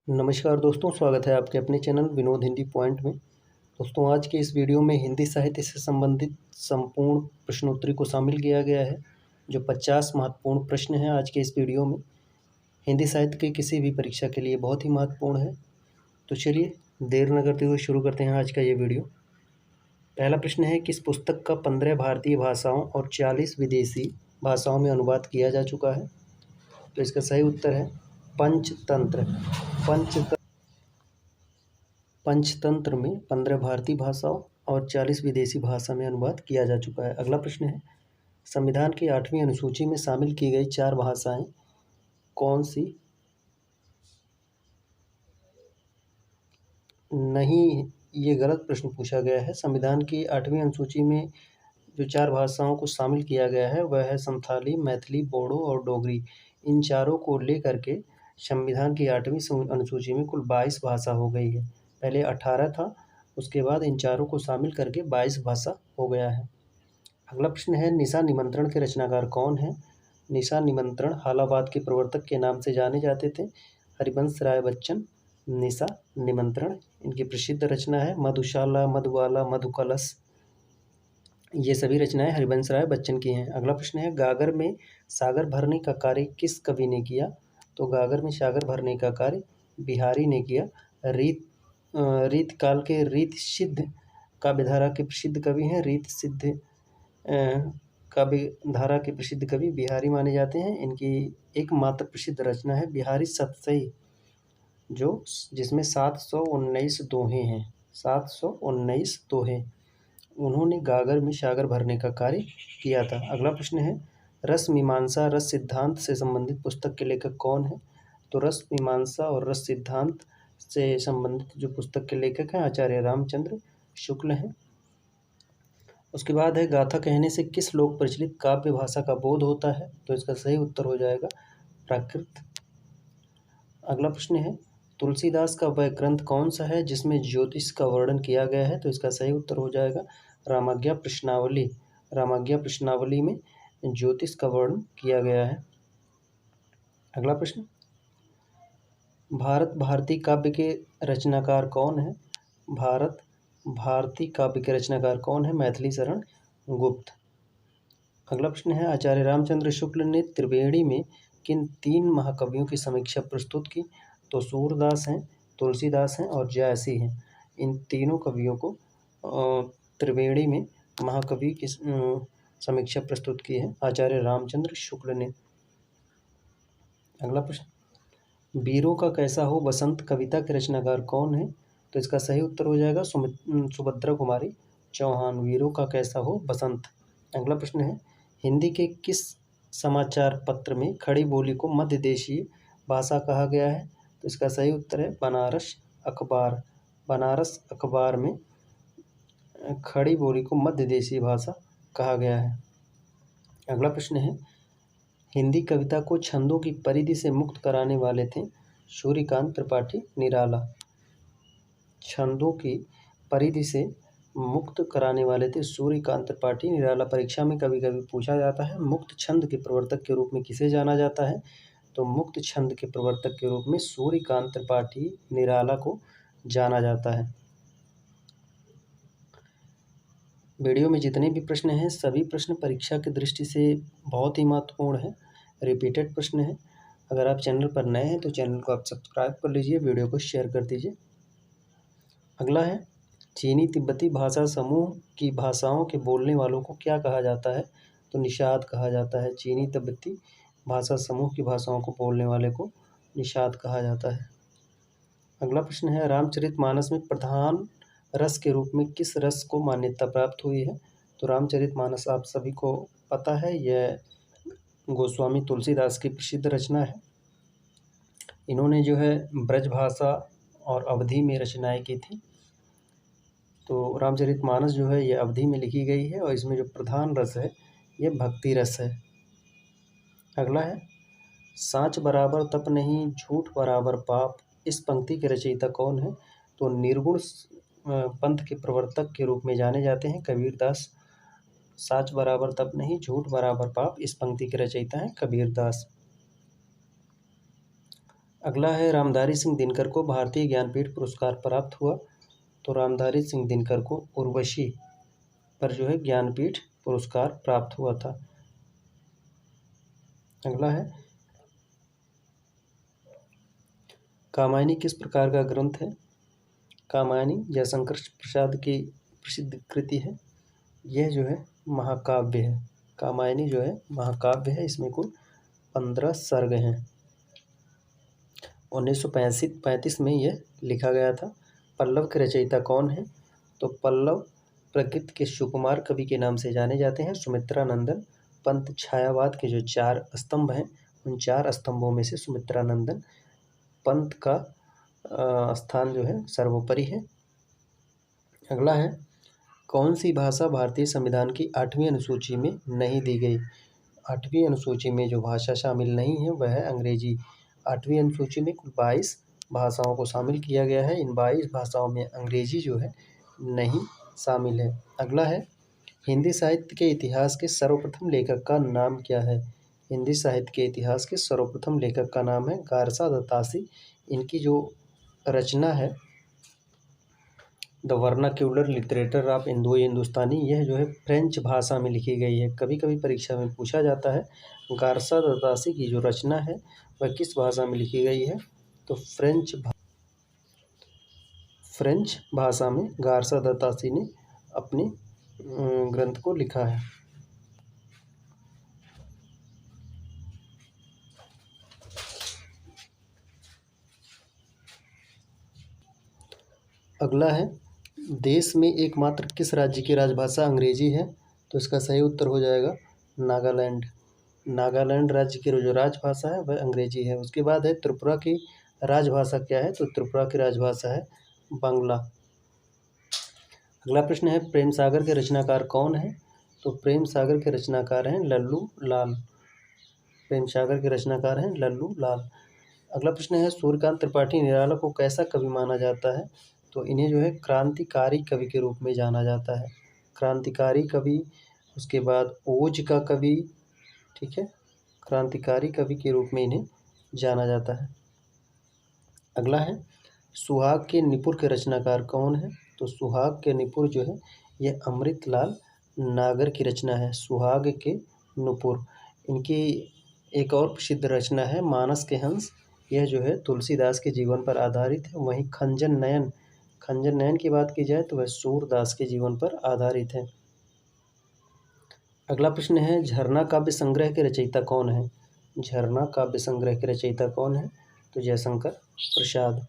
नमस्कार दोस्तों, स्वागत है आपके अपने चैनल विनोद हिंदी पॉइंट में। दोस्तों, आज के इस वीडियो में हिंदी साहित्य से संबंधित संपूर्ण प्रश्नोत्तरी को शामिल किया गया है। जो 50 महत्वपूर्ण प्रश्न हैं आज के इस वीडियो में, हिंदी साहित्य की किसी भी परीक्षा के लिए बहुत ही महत्वपूर्ण है। तो चलिए देर न करते हुए शुरू करते हैं आज का ये वीडियो। पहला प्रश्न है, किस पुस्तक का 15 भारतीय भाषाओं और 40 विदेशी भाषाओं में अनुवाद किया जा चुका है? तो इसका सही उत्तर है पंचतंत्र। पंचतंत्र में 15 भारतीय भाषाओं और 40 विदेशी भाषा में अनुवाद किया जा चुका है। अगला प्रश्न है, संविधान की 8वीं अनुसूची में शामिल की गई 4 भाषाएं कौन सी नहीं? ये गलत प्रश्न पूछा गया है। संविधान की 8वीं अनुसूची में जो 4 भाषाओं को शामिल किया गया है वह है संथाली, मैथिली, बोडो और डोगरी। इन चारों को लेकर के संविधान की 8वीं अनुसूची में कुल 22 भाषा हो गई है। पहले 18 था, उसके बाद इन चारों को शामिल करके 22 भाषा हो गया है। अगला प्रश्न है, निशा निमंत्रण के रचनाकार कौन है? निशा निमंत्रण हालाबाद के प्रवर्तक के नाम से जाने जाते थे। हरिवंश राय बच्चन। निशा निमंत्रण इनकी प्रसिद्ध रचना है। मधुशाला, मधुबाला, मधुकलश, ये सभी रचनाएं हरिवंश राय बच्चन की हैं। अगला प्रश्न है, गागर में सागर भरने का कार्य किस कवि ने किया? तो गागर में सागर भरने का कार्य बिहारी ने किया। रीत काल के रीत सिद्ध काव्यधारा के प्रसिद्ध कवि हैं। रीत सिद्ध काव्यधारा के प्रसिद्ध कवि बिहारी माने जाते हैं। इनकी एकमात्र प्रसिद्ध रचना है बिहारी सतसई, जिसमें 719 दोहे हैं। 719 दोहे उन्होंने गागर में सागर भरने का कार्य किया था। अगला प्रश्न है, रस मीमांसा रस सिद्धांत से संबंधित पुस्तक के लेखक कौन है? तो रस मीमांसा और रस सिद्धांत से संबंधित जो पुस्तक के लेखक हैं आचार्य रामचंद्र शुक्ल हैं। उसके बाद है, गाथा कहने से किस लोक प्रचलित काव्य भाषा का बोध होता है? तो इसका सही उत्तर हो जाएगा प्राकृत। अगला प्रश्न है, तुलसीदास का वह ग्रंथ कौन सा है जिसमें ज्योतिष का वर्णन किया गया है? तो इसका सही उत्तर हो जाएगा रामाज्ञा प्रश्नावली। रामाज्ञा प्रश्नावली में ज्योतिष का वर्णन किया गया है। अगला प्रश्न, भारत भारती काव्य के रचनाकार कौन है? भारत भारती काव्य के रचनाकार कौन है? मैथिली शरण गुप्त। अगला प्रश्न है, आचार्य रामचंद्र शुक्ल ने त्रिवेणी में किन 3 महाकवियों की समीक्षा प्रस्तुत की? तो सूरदास हैं, तुलसीदास हैं और जयसी हैं। इन तीनों कवियों को त्रिवेणी में महाकवि की समीक्षा प्रस्तुत की है आचार्य रामचंद्र शुक्ल ने। अगला प्रश्न, वीरों का कैसा हो बसंत कविता के रचनाकार कौन है? तो इसका सही उत्तर हो जाएगा सुभद्रा कुमारी चौहान। वीरों का कैसा हो बसंत। अगला प्रश्न है, हिंदी के किस समाचार पत्र में खड़ी बोली को मध्य देशीय भाषा कहा गया है? तो इसका सही उत्तर है बनारस अखबार। बनारस अखबार में खड़ी बोली को मध्य देशीय भाषा कहा गया है। अगला प्रश्न है, हिंदी कविता को छंदों की परिधि से मुक्त कराने वाले थे सूर्यकांत त्रिपाठी निराला। छंदों की परिधि से मुक्त कराने वाले थे सूर्यकांत त्रिपाठी निराला। परीक्षा में कभी कभी पूछा जाता है, मुक्त छंद के प्रवर्तक के रूप में किसे जाना जाता है? तो मुक्त छंद के प्रवर्तक के रूप में सूर्यकांत त्रिपाठी निराला को जाना जाता है। वीडियो में जितने भी प्रश्न हैं सभी प्रश्न परीक्षा की दृष्टि से बहुत ही महत्वपूर्ण है, रिपीटेड प्रश्न है। अगर आप चैनल पर नए हैं तो चैनल को आप सब्सक्राइब कर लीजिए, वीडियो को शेयर कर दीजिए। अगला है, चीनी तिब्बती भाषा समूह की भाषाओं के बोलने वालों को क्या कहा जाता है? तो निषाद कहा जाता है। चीनी तिब्बती भाषा समूह की भाषाओं को बोलने वाले को निषाद कहा जाता है। अगला प्रश्न है, रामचरितमानस में प्रधान रस के रूप में किस रस को मान्यता प्राप्त हुई है? तो रामचरितमानस आप सभी को पता है, यह गोस्वामी तुलसीदास की प्रसिद्ध रचना है। इन्होंने जो है ब्रजभाषा और अवधी में रचनाएं की थी। तो रामचरितमानस जो है ये अवधी में लिखी गई है और इसमें जो प्रधान रस है ये भक्ति रस है। अगला है, साँच बराबर तप नहीं झूठ बराबर पाप, इस पंक्ति के रचयिता कौन है? तो निर्गुण पंथ के प्रवर्तक के रूप में जाने जाते हैं कबीरदास। साँच बराबर तप नहीं झूठ बराबर पाप, इस पंक्ति के रचयिता हैं कबीरदास। अगला है रामधारी सिंह दिनकर को भारतीय ज्ञानपीठ पुरस्कार प्राप्त हुआ। तो रामधारी सिंह दिनकर को उर्वशी पर जो है ज्ञानपीठ पुरस्कार प्राप्त हुआ था। अगला है कामायनी किस प्रकार का ग्रंथ है? कामायनी जयशंकर प्रसाद की प्रसिद्ध कृति है। यह जो है महाकाव्य है। कामायनी जो है महाकाव्य है। इसमें कुल 15 सर्ग हैं। 1935 में यह लिखा गया था। पल्लव के रचयिता कौन है? तो पल्लव प्रकृति के सुकुमार कवि के नाम से जाने जाते हैं। सुमित्रानंदन पंत छायावाद के जो 4 स्तंभ हैं, उन 4 स्तंभों में से सुमित्रानंदन पंत का स्थान जो है सर्वोपरि है। अगला है कौन सी भाषा भारतीय संविधान की 8वीं अनुसूची में नहीं दी गई? 8वीं अनुसूची में जो भाषा शामिल नहीं है वह है अंग्रेजी। 8वीं अनुसूची में कुल 22 भाषाओं को शामिल किया गया है। इन 22 भाषाओं में अंग्रेजी जो है नहीं शामिल है। अगला है हिंदी साहित्य के इतिहास के सर्वप्रथम लेखक का नाम क्या है? हिंदी साहित्य के इतिहास के सर्वप्रथम लेखक का नाम है गारसा दत्तासी। इनकी जो रचना है the vernacular literature of Indo Hindustani, यह जो है फ्रेंच भाषा में लिखी गई है। कभी कभी परीक्षा में पूछा जाता है गारसा दत्तासी की जो रचना है वह किस भाषा में लिखी गई है? तो फ्रेंच भाषा में गारसा दत्तासी ने अपने ग्रंथ को लिखा है। अगला है देश में एकमात्र किस राज्य की राजभाषा अंग्रेजी है? तो इसका सही उत्तर हो जाएगा नागालैंड। नागालैंड राज्य की जो राजभाषा है वह अंग्रेजी है। उसके बाद है त्रिपुरा की राजभाषा क्या है? तो त्रिपुरा की राजभाषा है बांग्ला। अगला प्रश्न है प्रेम सागर के रचनाकार कौन है? तो प्रेम सागर के रचनाकार हैं लल्लू लाल। प्रेम सागर के रचनाकार हैं लल्लू लाल। अगला प्रश्न है सूर्यकांत त्रिपाठी निराला को कैसा कवि माना जाता है? तो इन्हें जो है क्रांतिकारी कवि के रूप में जाना जाता है। क्रांतिकारी कवि, उसके बाद ओज का कवि, ठीक है, क्रांतिकारी कवि के रूप में इन्हें जाना जाता है। अगला है सुहाग के निपुर के रचनाकार कौन है? तो सुहाग के निपुर जो है यह अमृतलाल नागर की रचना है। सुहाग के नुपुर, इनकी एक और प्रसिद्ध रचना है मानस के हंस। यह जो है तुलसीदास के जीवन पर आधारित है। वहीं खंजन नयन की बात की जाए तो वह सूरदास के जीवन पर आधारित है। अगला प्रश्न है झरना काव्य संग्रह के रचयिता कौन है? झरना काव्य संग्रह के रचयिता कौन है? तो जयशंकर प्रसाद।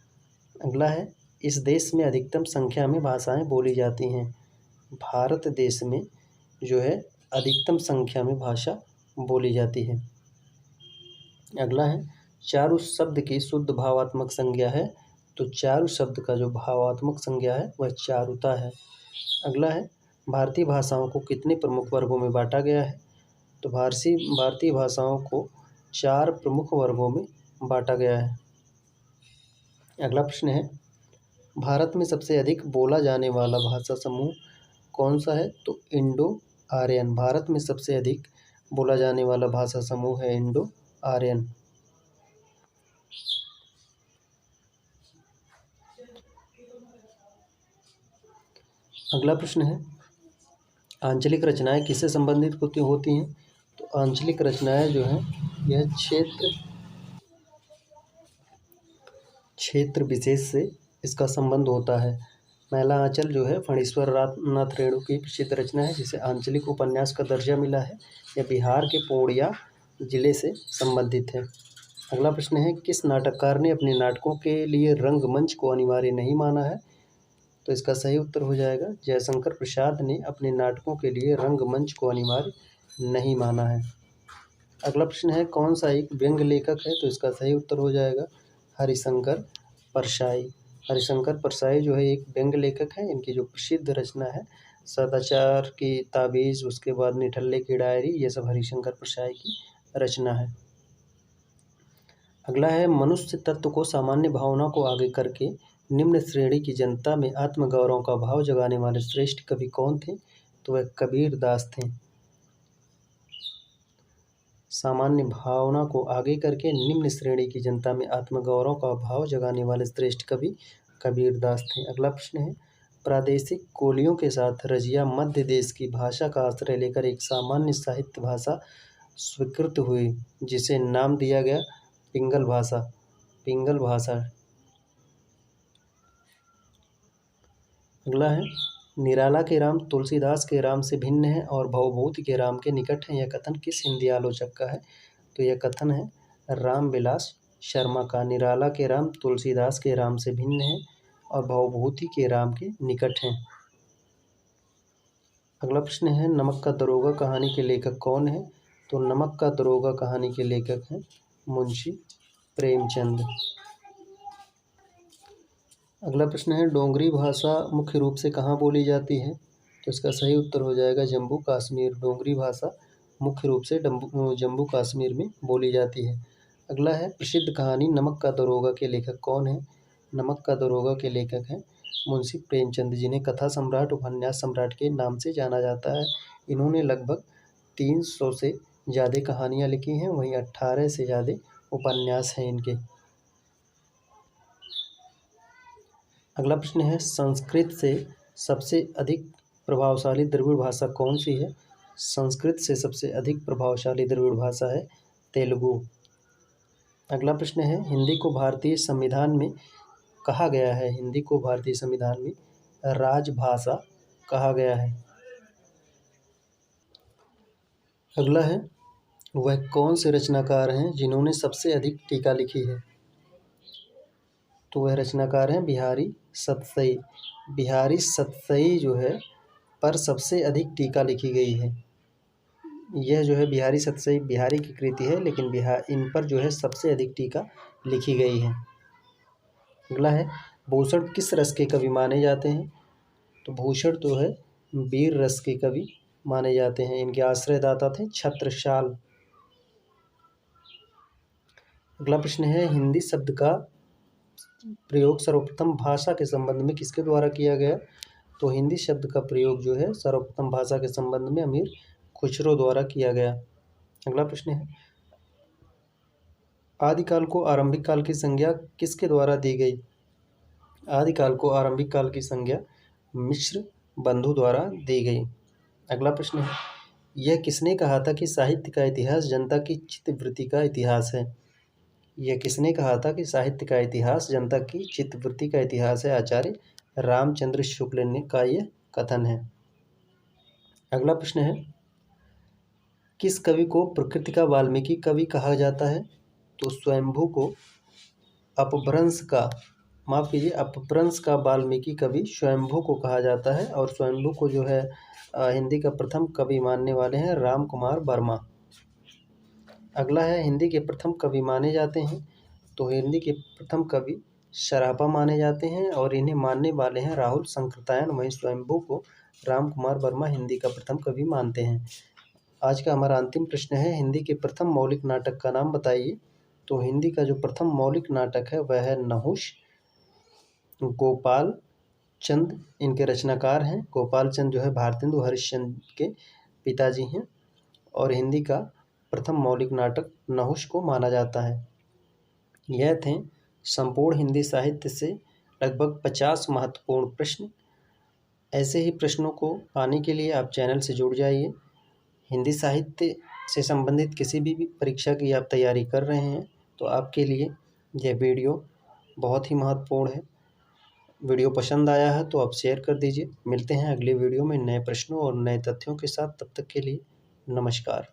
अगला है इस देश में अधिकतम संख्या में भाषाएं बोली जाती हैं। भारत देश में जो है अधिकतम संख्या में भाषा बोली जाती है। अगला है चारु शब्द की शुद्ध भावात्मक संज्ञा है। तो चारु शब्द का जो भावात्मक संज्ञा है वह चारुता है। अगला है भारतीय भाषाओं को कितने प्रमुख वर्गों में बांटा गया है? तो भारतीय भाषाओं को 4 प्रमुख वर्गों में बांटा गया है। अगला प्रश्न है भारत में सबसे अधिक बोला जाने वाला भाषा समूह कौन सा है? तो इंडो आर्यन। भारत में सबसे अधिक बोला जाने वाला भाषा समूह है इंडो आर्यन। अगला प्रश्न है आंचलिक रचनाएं किससे संबंधित होती हैं? तो आंचलिक रचनाएं जो हैं यह क्षेत्र विशेष से इसका संबंध होता है। मैला आंचल जो है फणीश्वर नाथ रेणु की प्रसिद्ध रचना है जिसे आंचलिक उपन्यास का दर्जा मिला है। यह बिहार के पूर्णिया जिले से संबंधित है। अगला प्रश्न है किस नाटककार ने अपने नाटकों के लिए रंगमंच को अनिवार्य नहीं माना है? तो इसका सही उत्तर हो जाएगा जयशंकर प्रसाद ने अपने नाटकों के लिए रंगमंच को अनिवार्य नहीं माना है। अगला प्रश्न है कौन सा एक व्यंग लेखक है? तो इसका सही उत्तर हो जाएगा हरिशंकर परसाई। हरिशंकर परसाई जो है एक व्यंग लेखक है। इनकी जो प्रसिद्ध रचना है सदाचार की ताबीज़, उसके बाद निठल्ले की डायरी, ये सब हरिशंकर परसाई की रचना है। अगला है मनुष्य तत्व को सामान्य भावना को आगे करके निम्न श्रेणी की जनता में आत्मगौरव का भाव जगाने वाले श्रेष्ठ कवि कौन थे? तो वह कबीर दास थे। सामान्य भावना को आगे करके निम्न श्रेणी की जनता में आत्मगौरव का भाव जगाने वाले श्रेष्ठ कवि कबीरदास थे। अगला प्रश्न है, प्रादेशिक कोलियों के साथ रजिया मध्य देश की भाषा का आश्रय लेकर एक सामान्य साहित्य भाषा स्वीकृत हुई, जिसे नाम दिया गया पिंगल भाषा। पिंगल भाषा। अगला है, निराला के राम तुलसीदास के राम से भिन्न है और भवभूति के राम के निकट है। यह कथन किस हिंदी आलोचक का है? तो यह कथन है रामविलास शर्मा का। निराला के राम तुलसीदास के राम से भिन्न है और भवभूति के राम के निकट हैं। अगला प्रश्न है, नमक का दरोगा कहानी के लेखक कौन है? तो नमक का दरोगा कहानी के लेखक हैं मुंशी प्रेमचंद। अगला प्रश्न है, डोगरी भाषा मुख्य रूप से कहाँ बोली जाती है? तो इसका सही उत्तर हो जाएगा जम्मू कश्मीर। डोगरी भाषा मुख्य रूप से जम्मू कश्मीर में बोली जाती है। अगला है, प्रसिद्ध कहानी नमक का दरोगा के लेखक कौन है? नमक का दरोगा के लेखक हैं मुंशी प्रेमचंद, जिन्हें कथा सम्राट, उपन्यास सम्राट के नाम से जाना जाता है। इन्होंने लगभग 300 से ज़्यादा कहानियाँ लिखी हैं, वहीं 18 से ज़्यादा उपन्यास हैं इनके। अगला प्रश्न है, संस्कृत से सबसे अधिक प्रभावशाली द्रविड़ भाषा कौन सी है? संस्कृत से सबसे अधिक प्रभावशाली द्रविड़ भाषा है तेलुगु। अगला प्रश्न है, हिंदी को भारतीय संविधान में कहा गया है। हिंदी को भारतीय संविधान में राजभाषा कहा गया है। अगला है, वह कौन से रचनाकार हैं जिन्होंने सबसे अधिक टीका लिखी है? तो वह रचनाकार हैं बिहारी सतसई। बिहारी सतसई जो है पर सबसे अधिक टीका लिखी गई है। यह जो है बिहारी सतसई बिहारी की कृति है, लेकिन इन पर जो है सबसे अधिक टीका लिखी गई है। अगला है, भूषण किस रस के कवि माने जाते हैं? तो भूषण तो है वीर रस के कवि माने जाते हैं। इनके आश्रयदाता थे छत्रसाल। अगला प्रश्न है, हिंदी शब्द का प्रयोग सर्वप्रथम भाषा के संबंध में किसके द्वारा किया गया? तो हिंदी शब्द का प्रयोग जो है सर्वप्रथम भाषा के संबंध में अमीर खुसरो द्वारा किया गया। अगला प्रश्न है, आदिकाल को आरंभिक काल की संज्ञा किसके द्वारा दी गई? आदिकाल को आरंभिक काल की संज्ञा मिश्र बंधु द्वारा दी गई। अगला प्रश्न है, यह किसने कहा था कि साहित्य का इतिहास जनता की चित्तवृत्ति का इतिहास है? यह किसने कहा था कि साहित्य का इतिहास जनता की चित्तवृत्ति का इतिहास है? आचार्य रामचंद्र शुक्ल ने का यह कथन है। अगला प्रश्न है, किस कवि को प्रकृति का वाल्मीकि कवि कहा जाता है? तो स्वयंभू को अपभ्रंश का वाल्मीकि कवि स्वयंभू को कहा जाता है। और स्वयंभू को जो है हिंदी का प्रथम कवि मानने वाले हैं राम कुमार वर्मा। अगला है, हिंदी के प्रथम कवि माने जाते हैं। तो हिंदी के प्रथम कवि सरापा माने जाते हैं और इन्हें मानने वाले हैं राहुल संकृतायन। वहीं स्वयंभू को राम कुमार वर्मा हिंदी का प्रथम कवि मानते हैं। आज का हमारा अंतिम प्रश्न है, हिंदी के प्रथम मौलिक नाटक का नाम बताइए। तो हिंदी का जो प्रथम मौलिक नाटक है वह है नहुष। गोपाल चंद इनके रचनाकार हैं। गोपाल चंद जो है भारतेंदु हरिश्चंद्र के पिताजी हैं और हिंदी का प्रथम मौलिक नाटक नहुष को माना जाता है। यह थे संपूर्ण हिंदी साहित्य से लगभग 50 महत्वपूर्ण प्रश्न। ऐसे ही प्रश्नों को पाने के लिए आप चैनल से जुड़ जाइए। हिंदी साहित्य से संबंधित किसी भी परीक्षा की आप तैयारी कर रहे हैं तो आपके लिए यह वीडियो बहुत ही महत्वपूर्ण है। वीडियो पसंद आया है तो आप शेयर कर दीजिए। मिलते हैं अगले वीडियो में नए प्रश्नों और नए तथ्यों के साथ। तब तक के लिए नमस्कार।